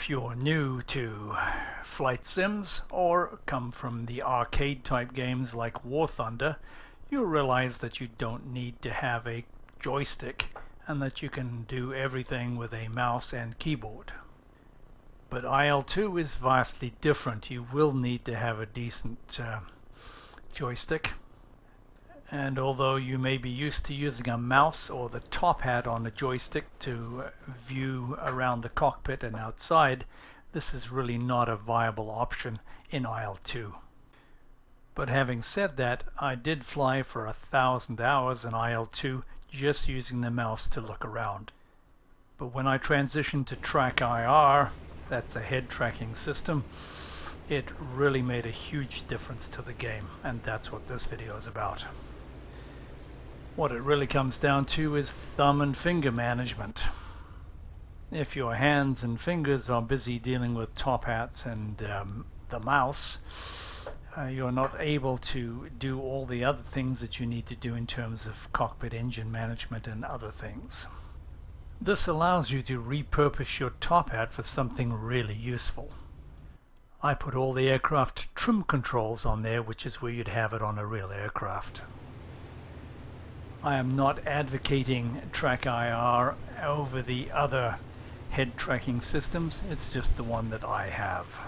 If you're new to flight sims or come from the arcade type games like War Thunder, you'll realize that you don't need to have a joystick and that you can do everything with a mouse and keyboard. But IL-2 is vastly different. You will need to have a decent joystick. And although you may be used to using a mouse or the top hat on a joystick to view around the cockpit and outside, this is really not a viable option in IL-2. But having said that, I did fly for 1,000 hours in IL-2 just using the mouse to look around. But when I transitioned to TrackIR, that's a head tracking system, it really made a huge difference to the game, and that's what this video is about. What it really comes down to is thumb and finger management. If your hands and fingers are busy dealing with top hats and the mouse, you're not able to do all the other things that you need to do in terms of cockpit engine management and other things. This allows you to repurpose your top hat for something really useful. I put all the aircraft trim controls on there, which is where you'd have it on a real aircraft. I am not advocating TrackIR over the other head tracking systems, it's just the one that I have.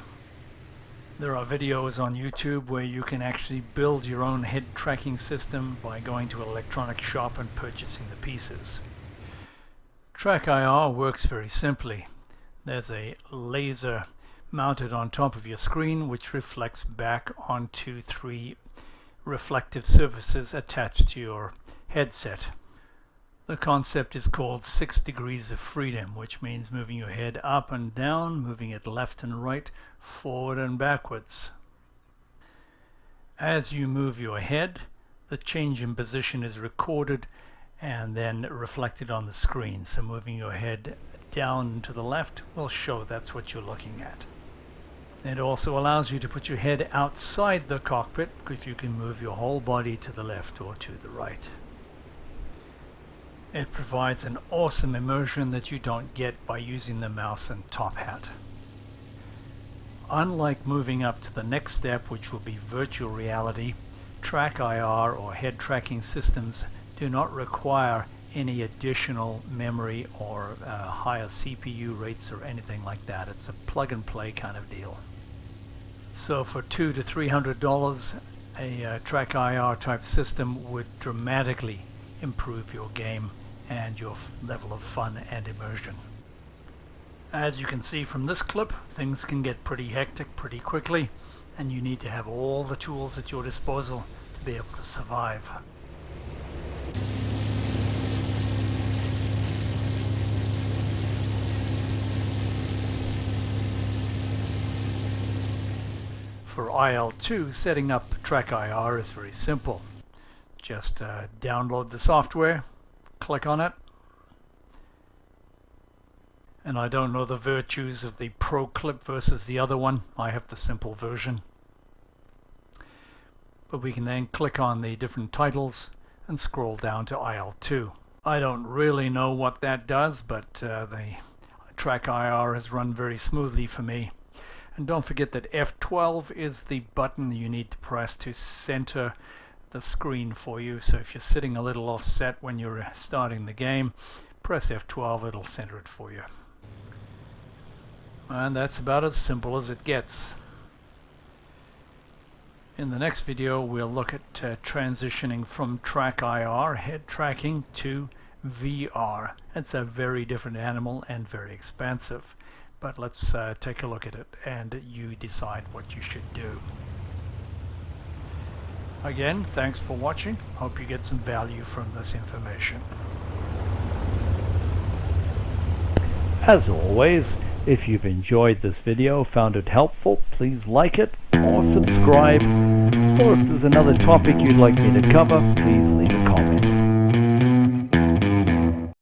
There are videos on YouTube where you can actually build your own head tracking system by going to an electronic shop and purchasing the pieces. TrackIR works very simply. There's a laser mounted on top of your screen which reflects back onto 3 reflective surfaces attached to your headset. The concept is called 6 degrees of freedom, which means moving your head up and down, moving it left and right, forward and backwards. As you move your head, the change in position is recorded and then reflected on the screen. So moving your head down to the left will show that's what you're looking at. It also allows you to put your head outside the cockpit because you can move your whole body to the left or to the right. It provides an awesome immersion that you don't get by using the mouse and top hat. Unlike moving up to the next step, which will be virtual reality, TrackIR or head tracking systems do not require any additional memory or higher CPU rates or anything like that. It's a plug and play kind of deal. So for $200 to $300, a TrackIR type system would dramatically improve your game and your level of fun and immersion. As you can see from this clip, things can get pretty hectic pretty quickly, and you need to have all the tools at your disposal to be able to survive. For IL-2, setting up TrackIR is very simple. Just download the software, click on it, and I don't know the virtues of the Pro clip versus the other one. I have the simple version. But we can then click on the different titles and scroll down to IL-2. I don't really know what that does, but the TrackIR has run very smoothly for me. And don't forget that F12 is the button you need to press to center the screen for you. So if you're sitting a little offset when you're starting the game, press F12, it'll center it for you. And that's about as simple as it gets. In the next video we'll look at transitioning from TrackIR head tracking to VR. It's a very different animal and very expansive. But let's take a look at it and you decide what you should do. Again, thanks for watching. Hope you get some value from this information. As always, if you've enjoyed this video, found it helpful, please like it or subscribe. Or if there's another topic you'd like me to cover, please leave a comment.